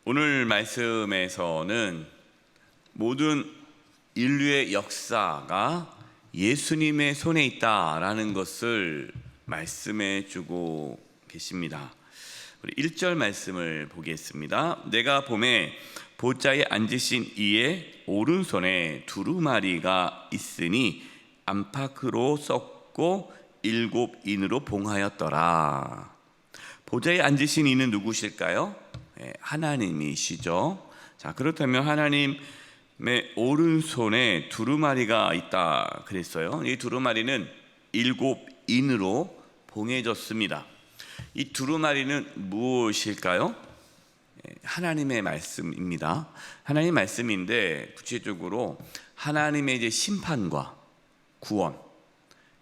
오늘 말씀에서는 모든 인류의 역사가 예수님의 손에 있다라는 것을 말씀해 주고 계십니다. 우리 1절 말씀을 보겠습니다. 내가 보매 보좌에 앉으신 이의 오른손에 두루마리가 있으니 안팎으로 썩고 7인으로 봉하였더라. 보좌에 앉으신 이는 누구실까요? 하나님이시죠. 자, 그렇다면 하나님의 오른손에 두루마리가 있다 그랬어요. 이 두루마리는 7인으로 봉해졌습니다. 이 두루마리는 무엇일까요? 하나님의 말씀입니다. 하나님의 말씀인데 구체적으로 하나님의 이제 심판과 구원,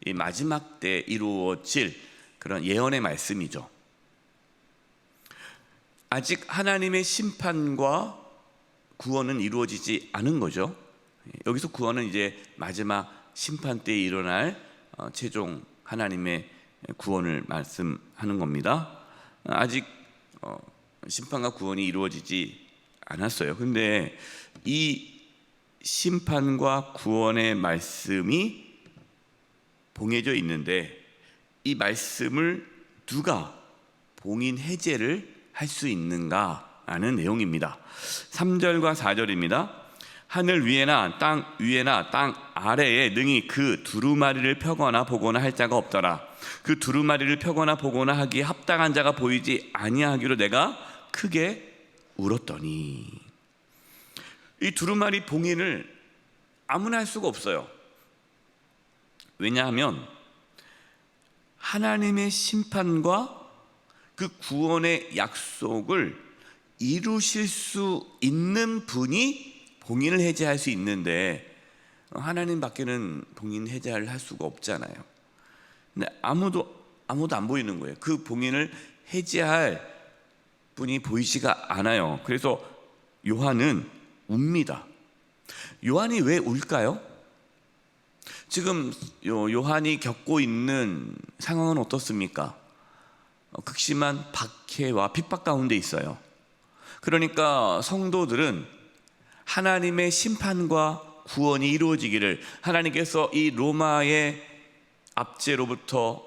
이 마지막 때 이루어질 그런 예언의 말씀이죠. 아직 하나님의 심판과 구원은 이루어지지 않은 거죠. 여기서 구원은 이제 마지막 심판 때에 일어날 최종 하나님의 구원을 말씀하는 겁니다. 아직 심판과 구원이 이루어지지 않았어요. 근데 이 심판과 구원의 말씀이 봉해져 있는데 이 말씀을 누가 봉인 해제를 할 수 있는가라는 내용입니다. 3절과 4절입니다. 하늘 위에나 땅 위에나 땅 아래에 능히 그 두루마리를 펴거나 보거나 할 자가 없더라. 그 두루마리를 펴거나 보거나 하기에 합당한 자가 보이지 아니하기로 내가 크게 울었더니. 이 두루마리 봉인을 아무나 할 수가 없어요. 왜냐하면 하나님의 심판과 그 구원의 약속을 이루실 수 있는 분이 봉인을 해제할 수 있는데 하나님밖에는 봉인 해제를 할 수가 없잖아요. 근데 아무도 안 보이는 거예요. 그 봉인을 해제할 분이 보이지가 않아요. 그래서 요한은 웁니다. 요한이 왜 울까요? 지금 요한이 겪고 있는 상황은 어떻습니까? 극심한 박해와 핍박 가운데 있어요. 그러니까 성도들은 하나님의 심판과 구원이 이루어지기를, 하나님께서 이 로마의 압제로부터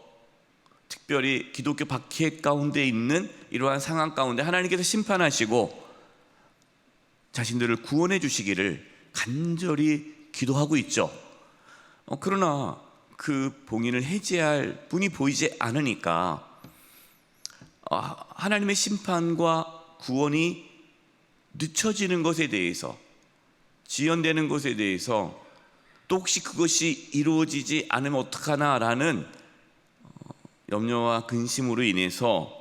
특별히 기독교 박해 가운데 있는 이러한 상황 가운데 하나님께서 심판하시고 자신들을 구원해 주시기를 간절히 기도하고 있죠. 그러나 그 봉인을 해제할 분이 보이지 않으니까 하나님의 심판과 구원이 늦춰지는 것에 대해서, 지연되는 것에 대해서 또 혹시 그것이 이루어지지 않으면 어떡하나라는 염려와 근심으로 인해서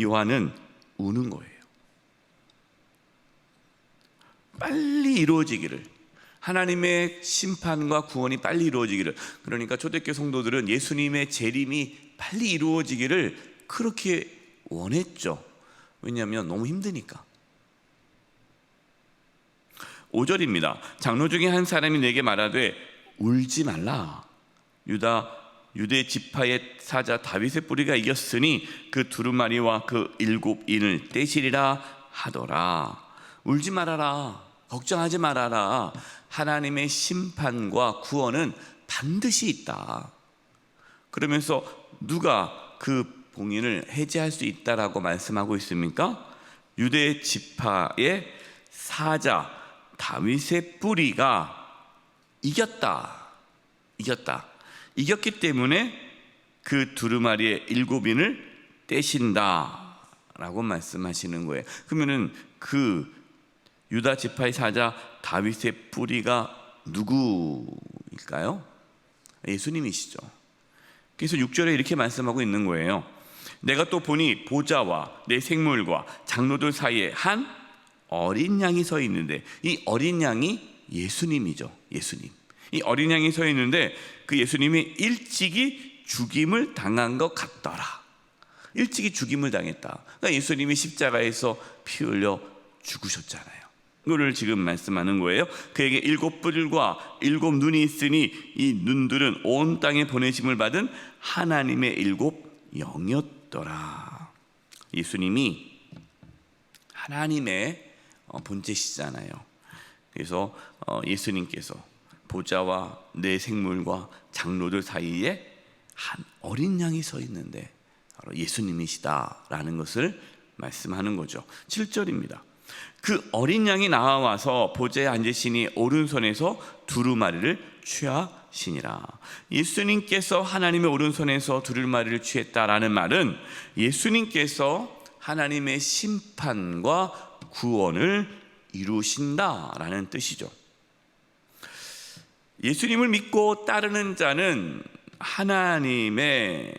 요한은 우는 거예요. 빨리 이루어지기를, 하나님의 심판과 구원이 빨리 이루어지기를. 그러니까 초대교회 성도들은 예수님의 재림이 빨리 이루어지기를 그렇게 원했죠. 왜냐하면 너무 힘드니까. 5절입니다. 장로 중에 한 사람이 내게 말하되 울지 말라. 유대 지파의 사자 다윗의 뿌리가 이겼으니 그 두루마리와 그 7인을 떼시리라 하더라. 울지 말아라. 걱정하지 말아라. 하나님의 심판과 구원은 반드시 있다. 그러면서 누가 그 봉인을 해제할 수 있다라고 말씀하고 있습니까? 유대 지파의 사자 다윗의 뿌리가 이겼기 때문에 그 두루마리의 7인을 떼신다라고 말씀하시는 거예요. 그러면은 그 유다 지파의 사자 다윗의 뿌리가 누구일까요? 예수님이시죠. 그래서 6절에 이렇게 말씀하고 있는 거예요. 내가 또 보니 보좌와 내 생물과 장로들 사이에 한 어린 양이 서 있는데, 이 어린 양이 예수님이죠. 예수님. 이 어린 양이 서 있는데 그 예수님이 일찍이 죽임을 당한 것 같더라. 일찍이 죽임을 당했다. 그러니까 예수님이 십자가에서 피 흘려 죽으셨잖아요. 이거를 지금 말씀하는 거예요. 그에게 7뿔과 7눈이 있으니 이 눈들은 온 땅에 보내심을 받은 하나님의 7 영이었더라. 예수님이 하나님의 본체시잖아요. 그래서 예수님께서 보좌와 내 생물과 장로들 사이에 한 어린 양이 서 있는데 바로 예수님이시다라는 것을 말씀하는 거죠. 7절입니다. 그 어린 양이 나와서 보좌에 앉으시니 오른손에서 두루마리를 취하시니라. 예수님께서 하나님의 오른손에서 두루마리를 취했다라는 말은 예수님께서 하나님의 심판과 구원을 이루신다라는 뜻이죠. 예수님을 믿고 따르는 자는 하나님의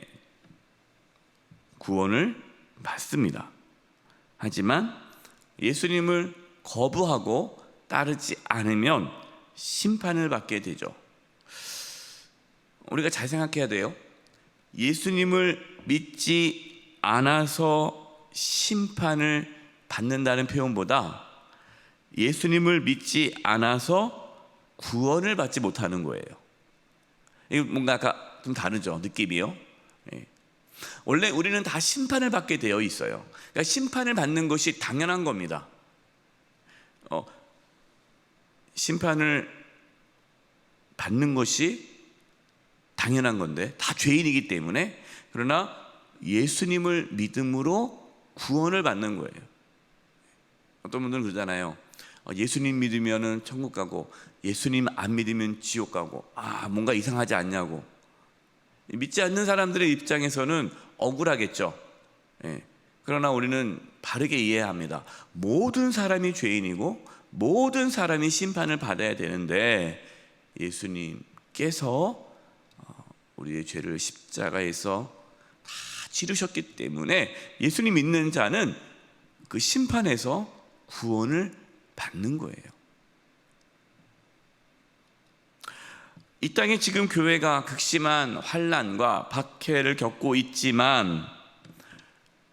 구원을 받습니다. 하지만 예수님을 거부하고 따르지 않으면 심판을 받게 되죠. 우리가 잘 생각해야 돼요. 예수님을 믿지 않아서 심판을 받는다는 표현보다 예수님을 믿지 않아서 구원을 받지 못하는 거예요. 이거 뭔가 아까 좀 다르죠, 느낌이요. 원래 우리는 다 심판을 받게 되어 있어요. 그러니까 심판을 받는 것이 당연한 겁니다. 심판을 받는 것이 당연한 건데 다 죄인이기 때문에. 그러나 예수님을 믿음으로 구원을 받는 거예요. 어떤 분들은 그러잖아요. 예수님 믿으면 천국 가고 예수님 안 믿으면 지옥 가고 뭔가 이상하지 않냐고. 믿지 않는 사람들의 입장에서는 억울하겠죠. 그러나 우리는 바르게 이해합니다. 모든 사람이 죄인이고 모든 사람이 심판을 받아야 되는데 예수님께서 우리의 죄를 십자가에서 다 치르셨기 때문에 예수님 믿는 자는 그 심판에서 구원을 받는 거예요. 이 땅에 지금 교회가 극심한 환난과 박해를 겪고 있지만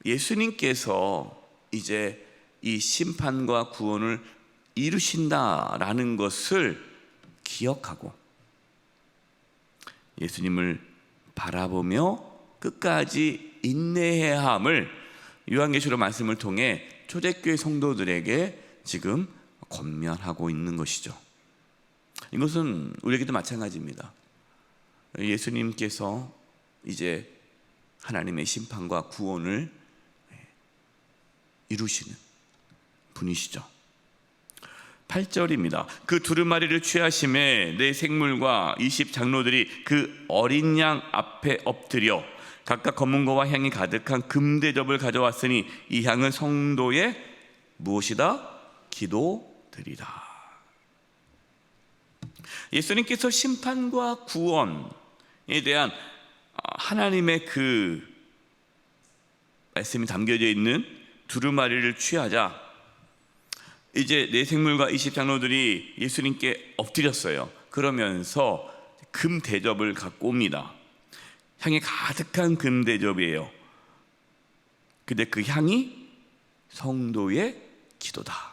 예수님께서 이제 이 심판과 구원을 이루신다라는 것을 기억하고 예수님을 바라보며 끝까지 인내해야 함을 요한계시록 말씀을 통해 초대교회 성도들에게 지금 권면하고 있는 것이죠. 이것은 우리에게도 마찬가지입니다. 예수님께서 이제 하나님의 심판과 구원을 이루시는 분이시죠. 8절입니다. 그 두루마리를 취하심에 내 생물과 20 장로들이 그 어린 양 앞에 엎드려 각각 검은고와 향이 가득한 금대접을 가져왔으니 이 향은 성도의 무엇이다? 기도드리다. 예수님께서 심판과 구원에 대한 하나님의 그 말씀이 담겨져 있는 두루마리를 취하자 이제 내 생물과 20 장로들이 예수님께 엎드렸어요. 그러면서 금 대접을 갖고 옵니다. 향이 가득한 금 대접이에요. 근데 그 향이 성도의 기도다.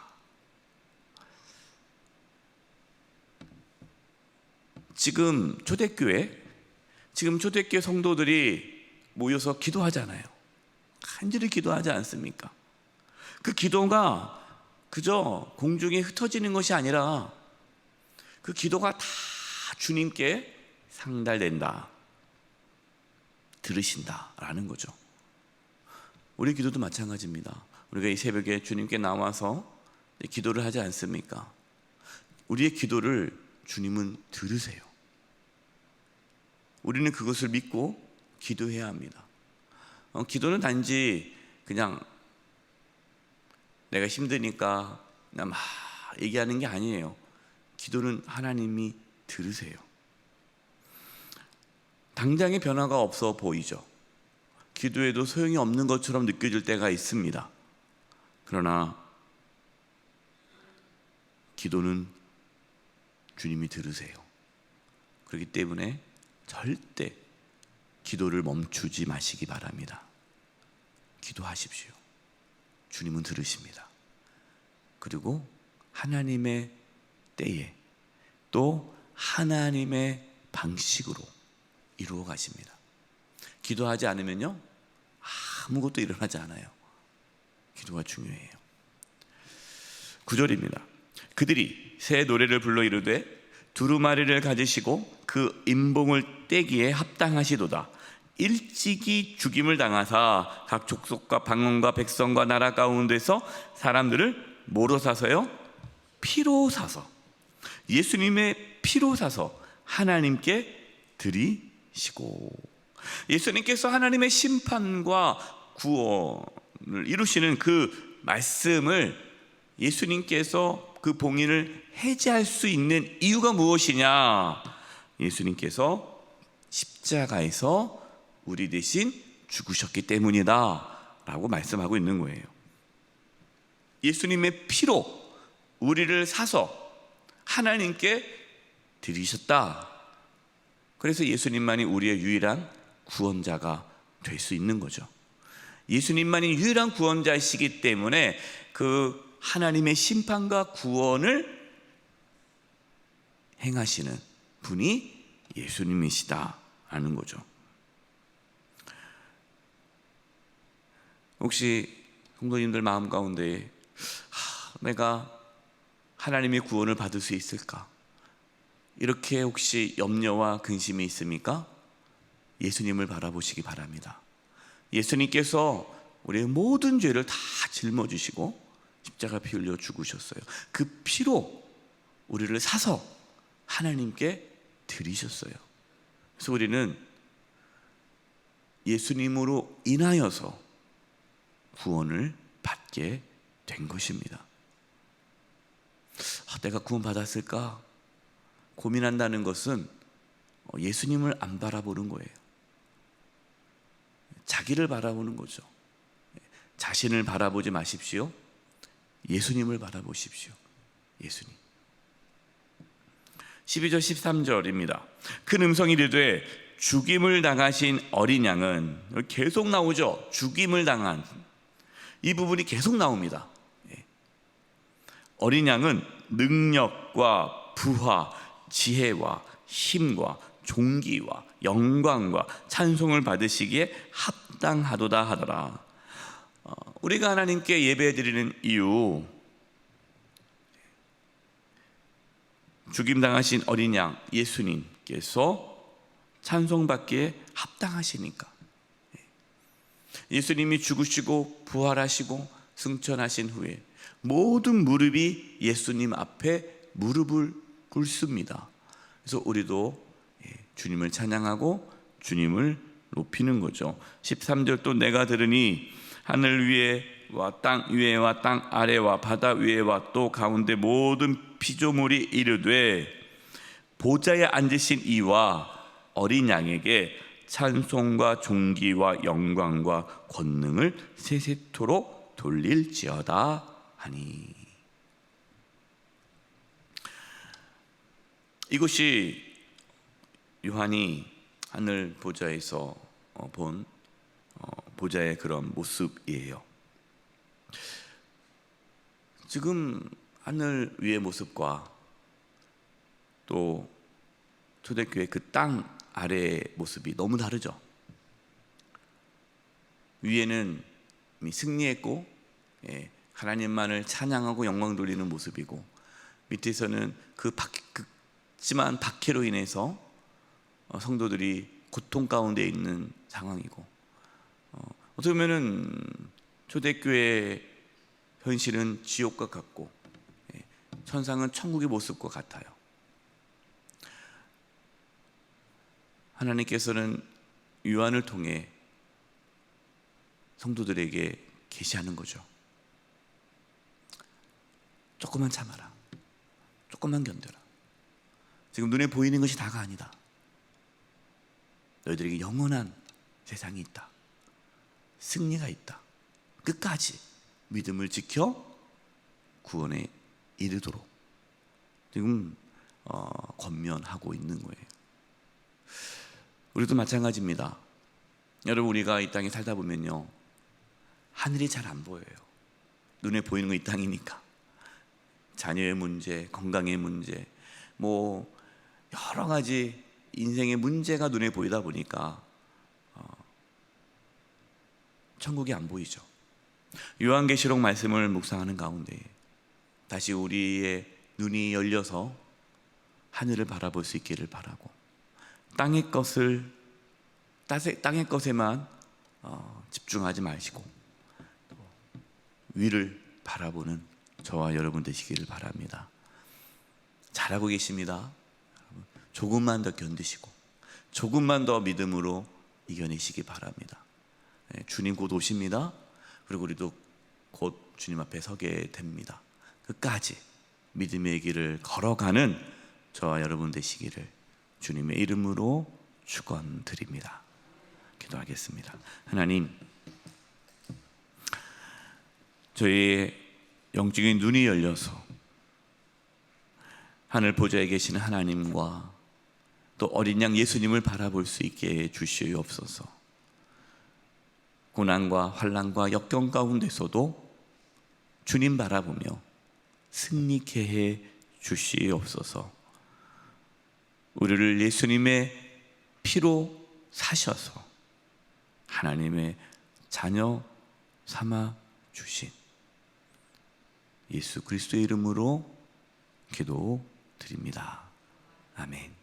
지금 초대교회 성도들이 모여서 기도하잖아요. 간절히 기도하지 않습니까? 그 기도가 그저 공중에 흩어지는 것이 아니라 그 기도가 다 주님께 상달된다, 들으신다라는 거죠. 우리 기도도 마찬가지입니다. 우리가 이 새벽에 주님께 나와서 기도를 하지 않습니까? 우리의 기도를 주님은 들으세요. 우리는 그것을 믿고 기도해야 합니다. 기도는 단지 그냥 내가 힘드니까 그냥 막 얘기하는 게 아니에요. 기도는 하나님이 들으세요. 당장의 변화가 없어 보이죠. 기도해도 소용이 없는 것처럼 느껴질 때가 있습니다. 그러나 기도는 주님이 들으세요. 그렇기 때문에 절대 기도를 멈추지 마시기 바랍니다. 기도하십시오. 주님은 들으십니다. 그리고 하나님의 때에 또 하나님의 방식으로 이루어 가십니다. 기도하지 않으면요 아무것도 일어나지 않아요. 기도가 중요해요. 9절입니다. 그들이 새 노래를 불러 이르되 두루마리를 가지시고 그 임봉을 떼기에 합당하시도다. 일찍이 죽임을 당하사 각 족속과 방언과 백성과 나라 가운데서 사람들을 뭐로 사서요? 피로 사서, 예수님의 피로 사서 하나님께 드리시고, 예수님께서 하나님의 심판과 구원을 이루시는 그 말씀을, 예수님께서 그 봉인을 해제할 수 있는 이유가 무엇이냐? 예수님께서 십자가에서 우리 대신 죽으셨기 때문이다 라고 말씀하고 있는 거예요. 예수님의 피로 우리를 사서 하나님께 드리셨다. 그래서 예수님만이 우리의 유일한 구원자가 될 수 있는 거죠. 예수님만이 유일한 구원자이시기 때문에 그 하나님의 심판과 구원을 행하시는 분이 예수님이시다 하는 거죠. 혹시 성도님들 마음 가운데 내가 하나님의 구원을 받을 수 있을까? 이렇게 혹시 염려와 근심이 있습니까? 예수님을 바라보시기 바랍니다. 예수님께서 우리의 모든 죄를 다 짊어지시고 십자가 피 흘려 죽으셨어요. 그 피로 우리를 사서 하나님께 드리셨어요. 그래서 우리는 예수님으로 인하여서 구원을 받게 된 것입니다. 내가 구원받았을까? 고민한다는 것은 예수님을 안 바라보는 거예요. 자기를 바라보는 거죠. 자신을 바라보지 마십시오. 예수님을 바라보십시오. 예수님. 12절 13절입니다. 큰 음성이 이르되 죽임을 당하신 어린 양은, 계속 나오죠. 죽임을 당한 이 부분이 계속 나옵니다. 어린 양은 능력과 부하, 지혜와 힘과 존귀와 영광과 찬송을 받으시기에 합당하도다 하더라. 우리가 하나님께 예배드리는 이유, 죽임당하신 어린 양 예수님께서 찬송받기에 합당하시니까. 예수님이 죽으시고 부활하시고 승천하신 후에 모든 무릎이 예수님 앞에 무릎을 꿇습니다. 그래서 우리도 주님을 찬양하고 주님을 높이는 거죠. 13절 또 내가 들으니 하늘 위에와 땅 위에와 땅 아래와 바다 위에와 또 가운데 모든 피조물이 이르되 보좌에 앉으신 이와 어린 양에게 찬송과 존귀와 영광과 권능을 세세토록 돌릴지어다 하니. 이것이 요한이 하늘 보좌에서 본 보좌의 그런 모습이에요. 지금 하늘 위의 모습과 또 초대교회 그 땅 아래의 모습이 너무 다르죠. 위에는 이미 승리했고 하나님만을 찬양하고 영광 돌리는 모습이고, 밑에서는 그지만 박해로 인해서 성도들이 고통 가운데 있는 상황이고, 어떻게 보면은 초대교회의 현실은 지옥과 같고 천상은 천국의 모습과 같아요. 하나님께서는 요한을 통해 성도들에게 계시하는 거죠. 조금만 참아라. 조금만 견뎌라. 지금 눈에 보이는 것이 다가 아니다. 너희들에게 영원한 세상이 있다. 승리가 있다. 끝까지 믿음을 지켜 구원에 이르도록 지금 권면하고 있는 거예요. 우리도 마찬가지입니다. 여러분, 우리가 이 땅에 살다 보면요, 하늘이 잘 안 보여요. 눈에 보이는 건 이 땅이니까. 자녀의 문제, 건강의 문제, 뭐 여러 가지 인생의 문제가 눈에 보이다 보니까 천국이 안 보이죠. 요한계시록 말씀을 묵상하는 가운데 다시 우리의 눈이 열려서 하늘을 바라볼 수 있기를 바라고, 땅의 것에만 집중하지 마시고 위를 바라보는 저와 여러분 되시기를 바랍니다. 잘하고 계십니다. 조금만 더 견디시고 조금만 더 믿음으로 이겨내시기 바랍니다. 주님 곧 오십니다. 그리고 우리도 곧 주님 앞에 서게 됩니다. 끝까지 믿음의 길을 걸어가는 저와 여러분 되시기를 주님의 이름으로 축원드립니다. 기도하겠습니다. 하나님, 저희의 영적인 눈이 열려서 하늘 보좌에 계시는 하나님과 또 어린 양 예수님을 바라볼 수 있게 해 주시옵소서. 고난과 환난과 역경 가운데서도 주님 바라보며 승리케 해 주시옵소서. 우리를 예수님의 피로 사셔서 하나님의 자녀 삼아 주신 예수 그리스도의 이름으로 기도드립니다. 아멘.